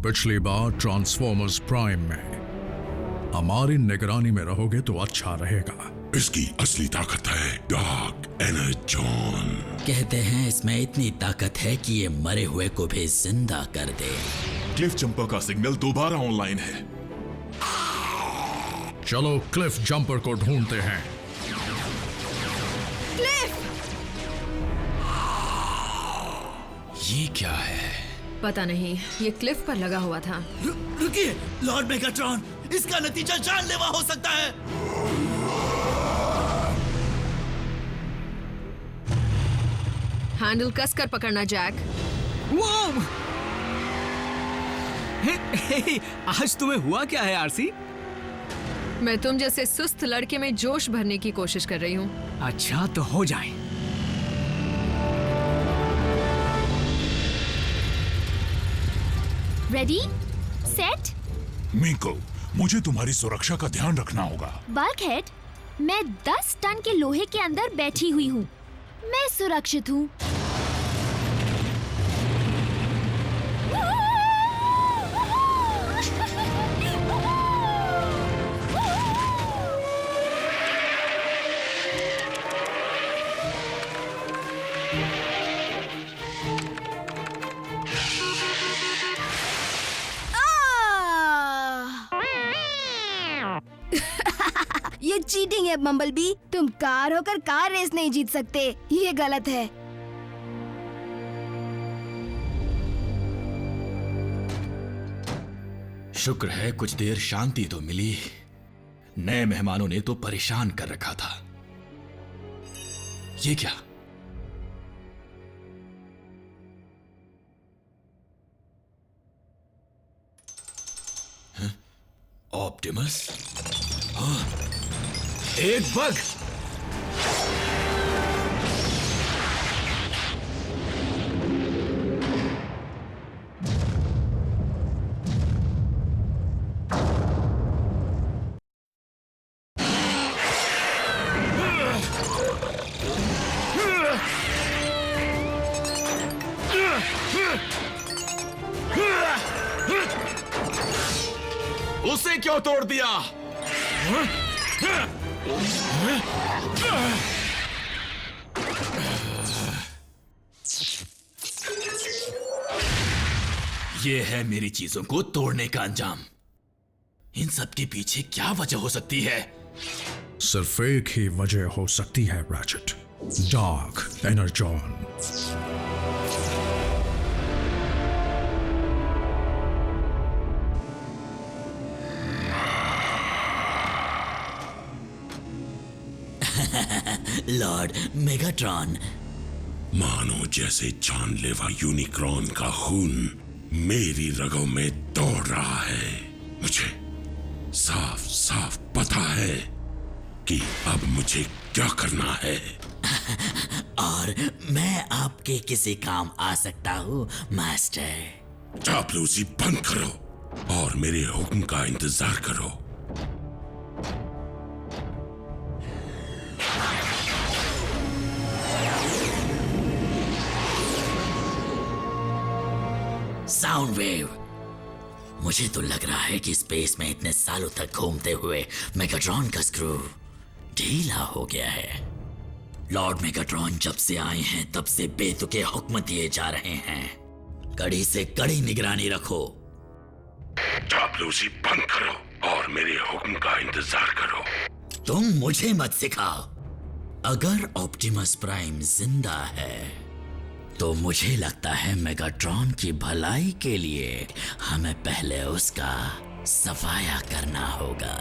पिछली बार transformers prime में हमारी निगरानी में रहोगे तो अच्छा रहेगा। इसकी असली ताकत है डार्क एनर्जॉन। कहते हैं इसमें इतनी ताकत है कि ये मरे हुए को भी जिंदा कर दे। क्लिफ जंपर का सिग्नल दोबारा ऑनलाइन है। चलो क्लिफ जंपर को ढूंढते हैं। क्लिफ! ये क्या है? पता नहीं, ये क्लिफ पर लगा हुआ था। रुकिए, लॉर्ड मेगाट्रॉन, इसका नतीजा जानलेवा हो सकता है। हैंडल कसकर पकड़ना जैक। आज तुम्हें हुआ क्या है आरसी? मैं तुम जैसे सुस्त लड़के में जोश भरने की कोशिश कर रही हूँ। अच्छा तो हो जाए। Ready set. मिको, मुझे तुम्हारी सुरक्षा का ध्यान रखना होगा। बल्कहेड, मैं 10 टन के लोहे के अंदर बैठी हुई हूँ। मैं सुरक्षित हूँ। ये चीटिंग है बम्बलबी। तुम कार होकर कार रेस नहीं जीत सकते, ये गलत है। शुक्र है कुछ देर शांति तो मिली। नए मेहमानों ने तो परेशान कर रखा था। ये क्या? ऑप्टिमस? एक बग! उसे क्यों तोड़ दिया? ये है मेरी चीजों को तोड़ने का अंजाम। इन सब के पीछे क्या वजह हो सकती है? सिर्फ एक ही वजह हो सकती है ratchet, dark Energon. Lord Megatron, मानो जैसे जानलेवा यूनिक्रॉन का खून मेरी रगों में दौड़ रहा है। मुझे साफ साफ पता है कि अब मुझे क्या करना है। और मैं आपके किसी काम आ सकता हूँ मास्टर। चापलूसी बंद करो और मेरे हुक्म का इंतजार करो। साउंड वेव, मुझे तो लग रहा है कि स्पेस में इतने सालों तक घूमते हुए मेगाट्रॉन का स्क्रू ढीला हो गया है। लॉर्ड मेगाट्रॉन जब से आए हैं तब से बेतुके हुक्म दिए जा रहे हैं। कड़ी से कड़ी निगरानी रखो। चापलूसी बंद करो और मेरे हुक्म का इंतजार करो। तुम मुझे मत सिखाओ। अगर ऑप्टिमस प्राइम जिंदा है तो मुझे लगता है मेगाट्रॉन की भलाई के लिए हमें पहले उसका सफाया करना होगा।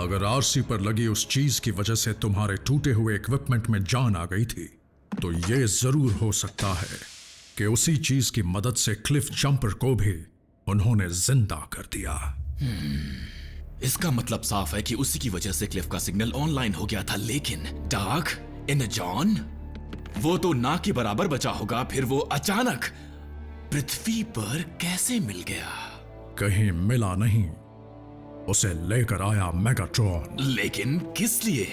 अगर आरसी पर लगी उस चीज की वजह से तुम्हारे टूटे हुए इक्विपमेंट में जान आ गई थी तो ये जरूर हो सकता है कि उसी चीज की मदद से क्लिफ जंपर को भी उन्होंने जिंदा कर दिया। इसका मतलब साफ है कि उसी की वजह से क्लिफ का सिग्नल ऑनलाइन हो गया था। लेकिन डार्क एनर्जॉन, वो तो ना के बराबर बचा होगा, फिर वो अचानक पृथ्वी पर कैसे मिल गया? कहीं मिला नहीं, उसे लेकर आया मेगाट्रॉन। लेकिन किस लिए?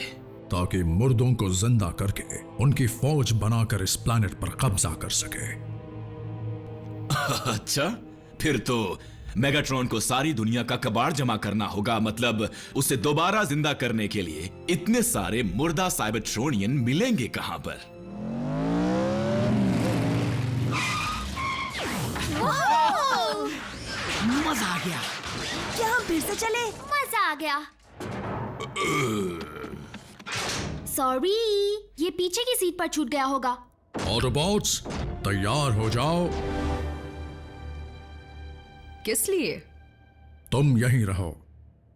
ताकि मुर्दों को जिंदा करके उनकी फौज बनाकर इस प्लैनेट पर कब्जा कर सके। अच्छा, फिर तो मेगाट्रॉन को सारी दुनिया का कबाड़ जमा करना होगा। मतलब उसे दोबारा जिंदा करने के लिए इतने सारे मुर्दा साइबरट्रोनियन मिलेंगे कहां पर? मजा आ गया। क्या हम फिर से चले? मजा आ गया। सॉरी, ये पीछे की सीट पर छूट गया होगा। ऑटोबॉट्स तैयार हो जाओ। किस लिए? तुम यहीं रहो।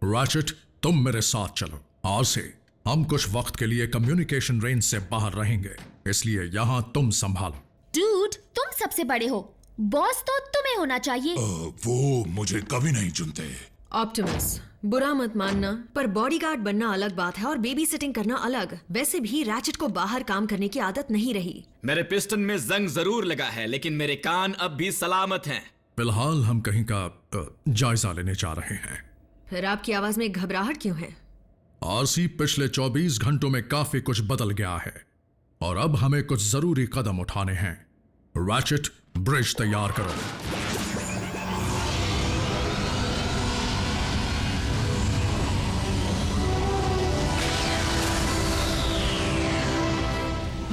रैचेट, तुम मेरे साथ चलो। आज से हम कुछ वक्त के लिए कम्युनिकेशन रेंज से बाहर रहेंगे, इसलिए यहाँ तुम संभालो। डूड, तुम सबसे बड़े हो, बॉस तो तुम्हें होना चाहिए। वो मुझे कभी नहीं चुनते। ऑप्टिमस, बुरा मत मानना, पर बॉडीगार्ड बनना अलग बात है और बेबी सिटिंग करना अलग। वैसे भी रैचेट को बाहर काम करने की आदत नहीं रही। मेरे पिस्टन में जंग जरूर लगा है, लेकिन मेरे कान अब भी सलामत हैं। फिलहाल हम कहीं का जायजा लेने जा रहे हैं। फिर आपकी आवाज में घबराहट क्यों है? आरसी, पिछले 24 घंटों में काफी कुछ बदल गया है और अब हमें कुछ जरूरी कदम उठाने हैं। रैचेट, ब्रिज तैयार करो।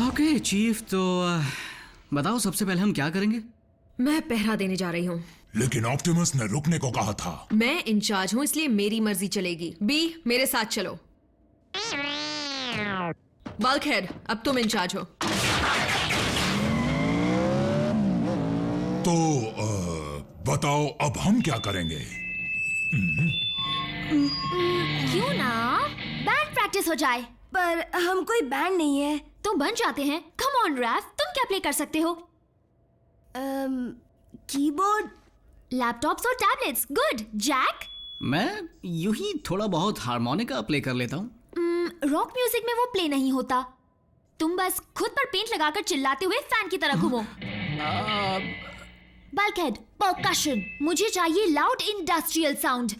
ओके चीफ, तो बताओ सबसे पहले हम क्या करेंगे? मैं पहरा देने जा रही हूँ। लेकिन ऑप्टिमस ने रुकने को कहा था। मैं इंचार्ज हूँ, इसलिए मेरी मर्जी चलेगी। बी, मेरे साथ चलो। बल्कहेड, अब तुम इंचार्ज हो। तो बताओ अब हम क्या करेंगे? क्यों ना बैंड प्रैक्टिस हो जाए? पर हम कोई बैंड नहीं है। तो बन जाते हैं। कम ऑन रैफ, तुम क्या प्ले कर सकते हो? कीबोर्ड, लैपटॉप्स और टैबलेट्स। गुड। जैक? मैं यूं ही थोड़ा बहुत हारमोनिका प्ले कर लेता हूँ। रॉक म्यूजिक में वो प्ले नहीं होता। तुम बस खुद पर पेंट लगाकर चिल्लाते हुए फैन की तरह घूमो। Bulkhead, percussion. मुझे चाहिए लाउड इंडस्ट्रियल साउंड।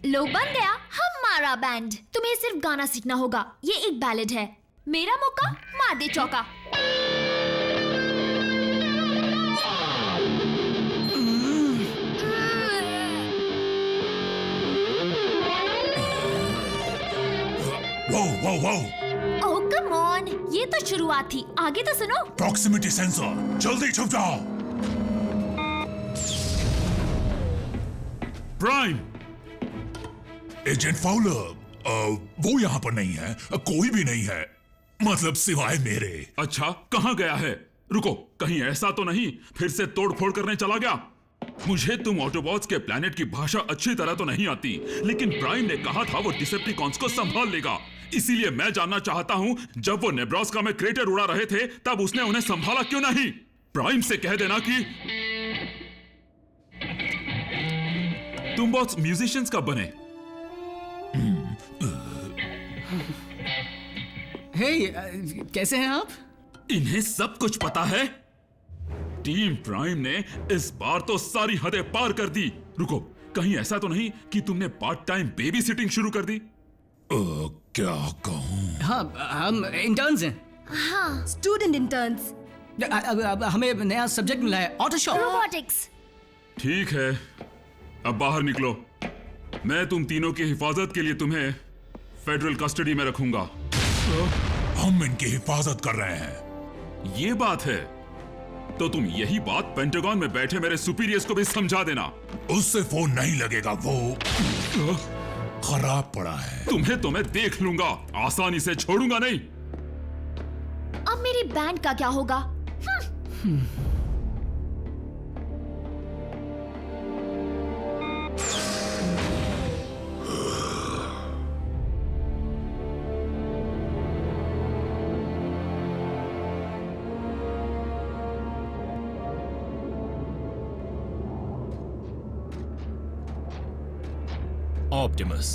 लो, बन गया हमारा बैंड। तुम्हें सिर्फ गाना सीखना होगा। ये एक बैलेड है। मेरा मौका, मार दे चौका। वो ओह कम ऑन, ये तो शुरुआत थी, आगे तो सुनो। प्रॉक्सिमिटी सेंसर, जल्दी छुप जाओ। प्राइम, एजेंट फाउलर, वो यहाँ पर नहीं है। कोई भी नहीं है, मतलब सिवाय मेरे। अच्छा, कहाँ गया है? रुको, कहीं ऐसा तो नहीं फिर से तोड़फोड़ करने चला गया? मुझे तुम ऑटोबॉट्स के प्लेनेट की भाषा अच्छी तरह तो नहीं आती, लेकिन प्राइम ने कहा था वो डिसेप्टिकॉन्स को संभाल लेगा। इसीलिए मैं जानना चाहता हूं, जब वो नेब्रास्का में क्रेटर उड़ा रहे थे तब उसने उन्हें संभाला क्यों नहीं? प्राइम से कह देना कि तुम बहुत म्यूजिशियंस कब बने? हे, कैसे हैं आप? इन्हें सब कुछ पता है। टीम प्राइम ने इस बार तो सारी हदें पार कर दी। रुको, कहीं ऐसा तो नहीं कि तुमने पार्ट टाइम बेबी सिटिंग शुरू कर दी? क्या कहूं? हाँ, हम इंटर्न्स हैं। हाँ, स्टूडेंट इंटर्न्स। अब हमें नया सब्जेक्ट मिला है, ऑटोशॉप। रोबोटिक्स। ठीक है, अब बाहर निकलो। मैं तुम तीनों की हिफाजत के लिए तुम्हें फेडरल कस्टडी में रखूंगा। हम इनकी हिफाजत कर रहे हैं। ये बात है, तो तुम यही बात पेंटागन में बैठे मेरे सुपीरियर्स को भी समझा देना। उससे फोन नहीं लगेगा, वो खराब पड़ा है। तुम्हें तो मैं देख लूंगा, आसानी से छोड़ूंगा नहीं। अब मेरी बैंड का क्या होगा? ऑप्टिमस,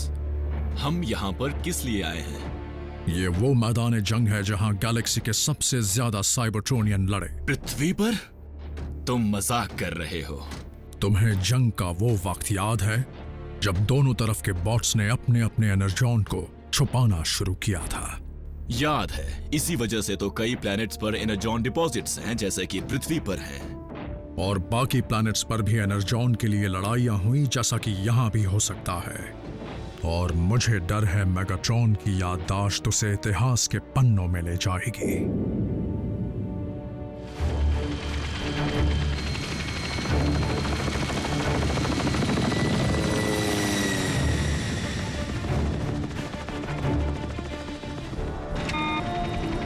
हम यहाँ पर किस लिए आए हैं? ये वो मैदान जंग है जहां गैलेक्सी के सबसे ज्यादा साइबरट्रोनियन लड़े। पृथ्वी पर? तुम मजाक कर रहे हो। तुम्हें जंग का वो वक्त याद है जब दोनों तरफ के बॉट्स ने अपने अपने एनर्जॉन को छुपाना शुरू किया था? याद है, इसी वजह से तो कई प्लैनेट्स पर एनर्जॉन डिपॉजिट्स हैं, जैसे कि पृथ्वी पर हैं। और बाकी प्लैनेट्स पर भी एनर्जॉन के लिए लड़ाइयां हुई जैसा कि यहां भी हो सकता है। और मुझे डर है मेगाट्रॉन की याददाश्त उसे इतिहास के पन्नों में ले जाएगी।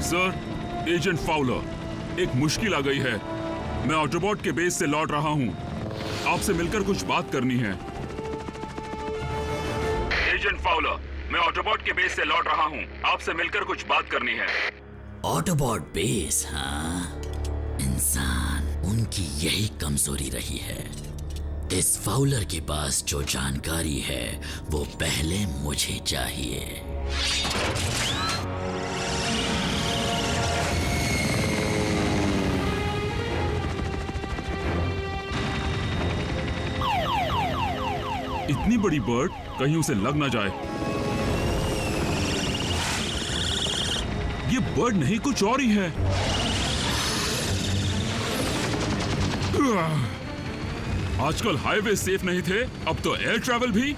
सर, एजेंट फाउलर, एक मुश्किल आ गई है। मैं ऑटोबॉट के बेस से लौट रहा हूं। आपसे मिलकर कुछ बात करनी है। एजेंट फाउलर, मैं ऑटोबॉट के बेस से लौट रहा हूं। आपसे मिलकर कुछ बात करनी है। ऑटोबॉट बेस, हाँ? इंसान, उनकी यही कमजोरी रही है। इस फाउलर के पास जो जानकारी है वो पहले मुझे चाहिए। इतनी बड़ी बर्ड, कहीं उसे लग ना जाए। ये बर्ड नहीं, कुछ और ही है। आजकल हाईवे सेफ नहीं थे, अब तो एयर ट्रैवल भी।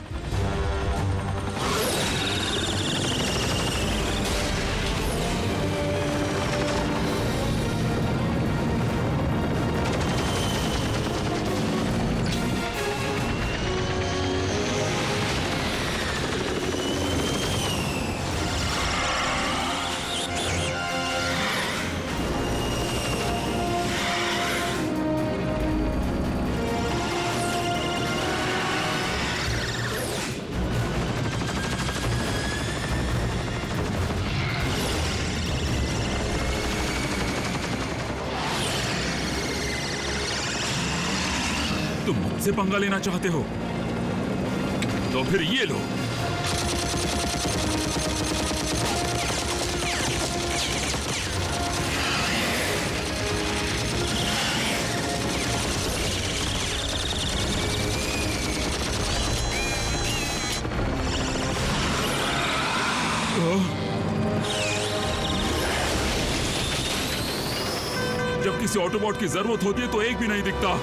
तुम मुझसे पंगा लेना चाहते हो तो फिर ये लो। जब किसी ऑटोबॉट की जरूरत होती है तो एक भी नहीं दिखता।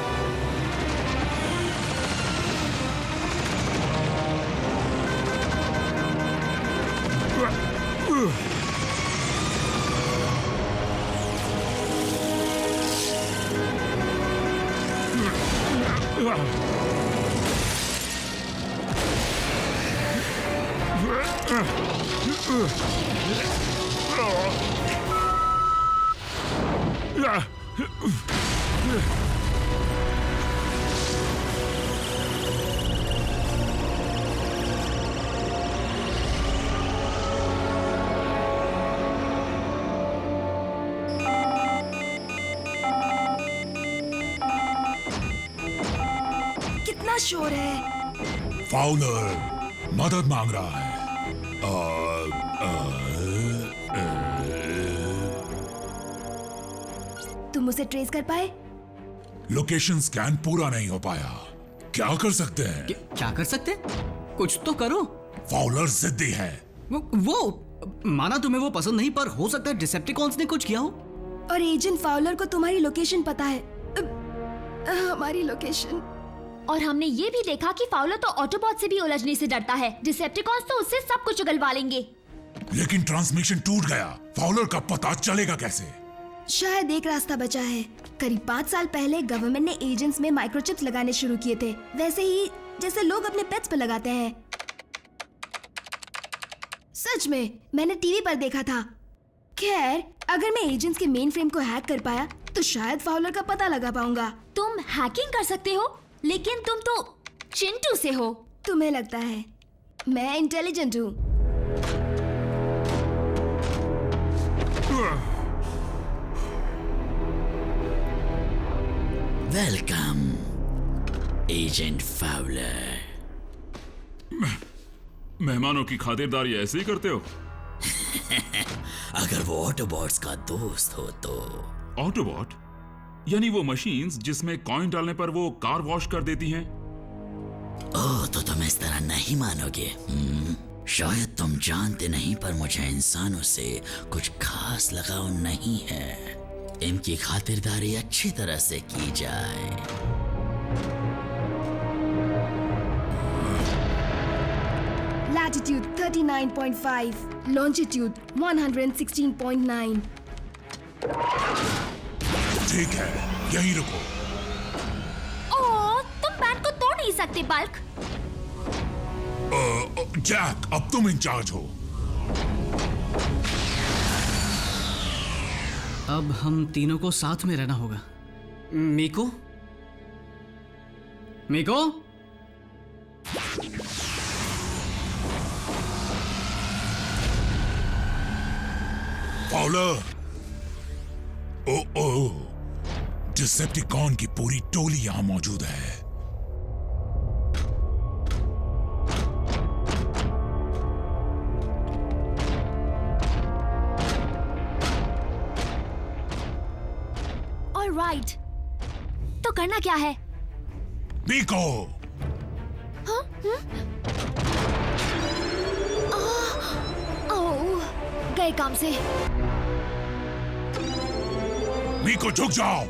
कितना शोर है। फाउलर मदद मांग रहा है। तुम उसे ट्रेस कर पाए? लोकेशन स्कैन पूरा नहीं हो पाया। क्या कर सकते हैं? क्या कर सकते? कुछ तो करो। फाउलर जिद्दी है। वो माना तुम्हें वो पसंद नहीं, पर हो सकता है डिसेप्टिकॉन्स ने कुछ किया हो। और एजेंट फाउलर को तुम्हारी लोकेशन पता है। हमारी लोकेशन। और हमने ये भी देखा कि फाउलर तो ऑटोबॉट से भी उलझने से डरता है। डिसेप्टिकॉन्स तो उससे सब कुछ उगलवा लेंगे। लेकिन ट्रांसमिशन टूट गया। फाउलर का पता चलेगा कैसे? शायद एक रास्ता बचा है। करीब 5 साल पहले गवर्नमेंट ने एजेंट्स में माइक्रोचिप्स लगाने शुरू किए थे, वैसे ही जैसे लोग अपने पेट्स पर लगाते हैं। सच में, मैंने टीवी पर देखा था। खैर, अगर मैं एजेंट्स के मेन फ्रेम को हैक कर पाया तो शायद फाउलर का पता लगा पाऊंगा। तुम हैकिंग कर सकते हो, लेकिन तुम तो चिंटू से हो। तुम्हें लगता है मैं इंटेलिजेंट हूँ? Welcome agent Fowler. मेहमानों की खातिरदारी ऐसे ही करते हो? अगर वो ऑटोबॉट्स का दोस्त हो तो। ऑटोबॉट? यानी वो मशीन्स जिसमें कॉइन डालने पर वो कार वॉश कर देती हैं? ओह, तो तुम इस तरह नहीं मानोगे। शायद तुम जानते नहीं, पर मुझे इंसानों से कुछ खास लगाव नहीं है। इनकी खातिरदारी अच्छी तरह से की जाए। Latitude 39.5, longitude 116.9. ठीक है, यहीं रुको। ओह, तुम बैंड को तोड़ नहीं सकते बल्क। जैक, अब तुम इंचार्ज हो। अब हम तीनों को साथ में रहना होगा। मीको? मीको? फाउलर! ओ, डिसेप्टिकॉन की पूरी टोली यहां मौजूद है। ऑलराइट, तो करना क्या है? मीको! ओह, गए काम से। मीको झुक जाओ।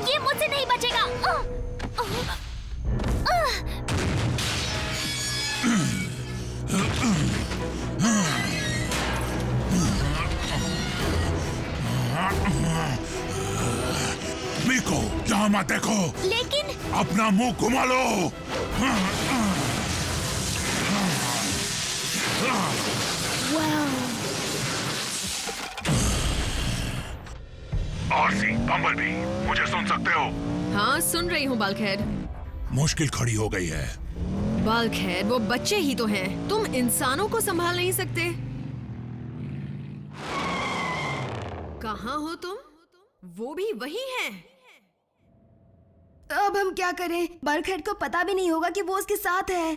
ये मुझसे नहीं बचेगा। मीको, यहाँ मत देखो। लेकिन अपना मुंह घुमा लो। आरसी, बम्बलबी, मुझे सुन सकते हो? हाँ, सुन रही हूँ बल्कहेड। मुश्किल खड़ी हो गई है। बल्कहेड, वो बच्चे ही तो हैं। तुम इंसानों को संभाल नहीं सकते। कहाँ हो तुम? वो भी वही हैं। अब हम क्या करें? बल्कहेड को पता भी नहीं होगा कि वो उसके साथ है।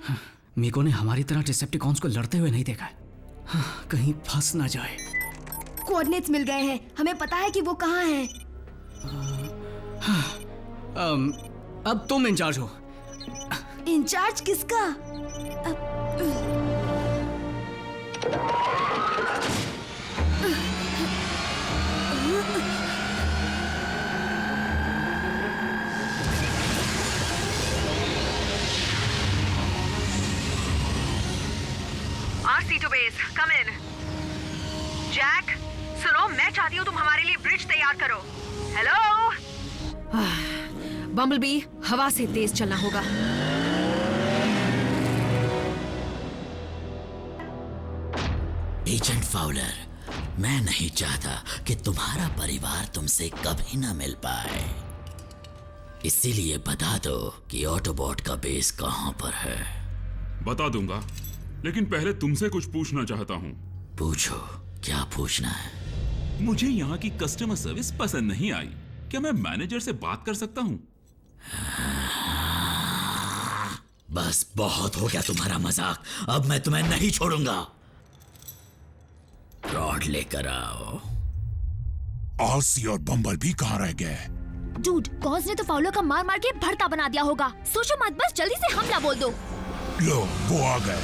मीको ने हमारी तरह डिसेप्टिकॉन्स को लड़ते हुए नहीं देखा है। कहीं फंस ना जाए। कोऑर्डिनेट्स मिल गए हैं, हमें पता है कि वो कहाँ है। अब तुम इंचार्ज हो। इंचार्ज किसका? RC to base, come in. Jack, सुनो, मैं चाहती हूँ तुम हमारे लिए ब्रिज तैयार करो। हेलो? बम्बलबी, हवा से तेज चलना होगा। एजेंट फाउलर, मैं नहीं चाहता कि तुम्हारा परिवार तुमसे कभी ना मिल पाए। इसीलिए बता दो कि ऑटोबॉट का बेस कहाँ पर है। बता दूंगा, लेकिन पहले तुमसे कुछ पूछना चाहता हूँ। पूछो, क्या पूछना है? मुझे यहाँ की कस्टमर सर्विस पसंद नहीं आई। क्या मैं मैनेजर से बात कर सकता हूँ? बस बहुत हो गया तुम्हारा मजाक। अब मैं तुम्हें नहीं छोड़ूंगा। रॉड लेकर आओ। आरसी और बम्बलबी कहाँ रह गए? डूड, कॉज ने तो फाउलर का मार मार के भरता बना दिया होगा। सोचो मत, बस जल्दी से हमला बोल दो। लो, वो आ गए।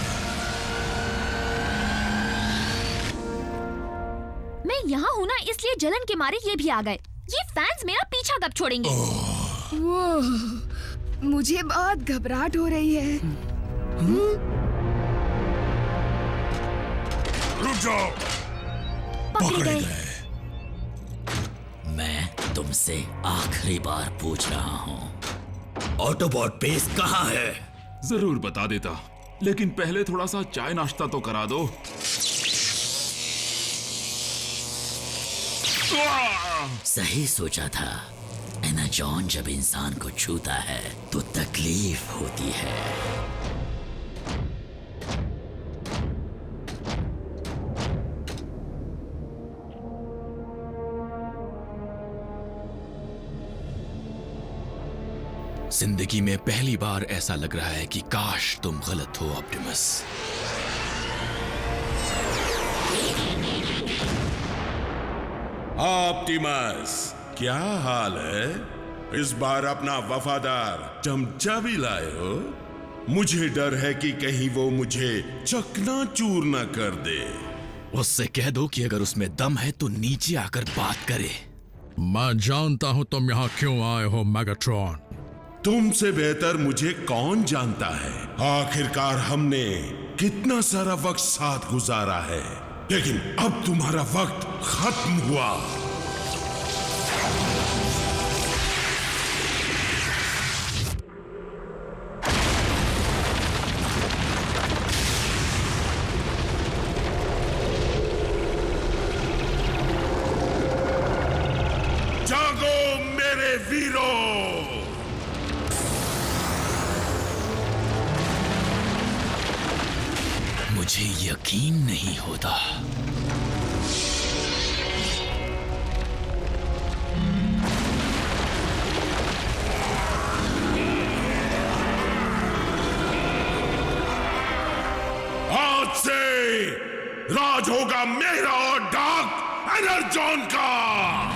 मैं यहाँ हूँ ना, इसलिए जलन के मारे ये भी आ गए। ये फैंस मेरा पीछा कब छोड़ेंगे? मुझे बहुत घबराहट हो रही है। रुक जाओ। पकड़े गए। मैं तुमसे आखिरी बार पूछ रहा हूँ, ऑटोबॉट बेस कहाँ है? जरूर बता देता, लेकिन पहले थोड़ा सा चाय नाश्ता तो करा दो। सही सोचा था। एनाजॉन जब इंसान को छूता है तो तकलीफ होती है। जिंदगी में पहली बार ऐसा लग रहा है कि काश तुम गलत हो ऑप्टिमस। ऑप्टिमस, क्या हाल है? इस बार अपना वफादार चमचा भी लाए हो? मुझे डर है कि कहीं वो मुझे चकनाचूर न कर दे। उससे कह दो कि अगर उसमें दम है तो नीचे आकर बात करे। मैं जानता हूं तुम यहाँ क्यों आए हो मेगाट्रॉन। तुमसे बेहतर मुझे कौन जानता है। आखिरकार हमने कितना सारा वक्त साथ गुजारा है, लेकिन अब तुम्हारा वक्त खत्म हुआ। जागो मेरे वीरों! मुझे यकीन नहीं होता। आज से राज होगा मेरा और डार्क एनर्जॉन का।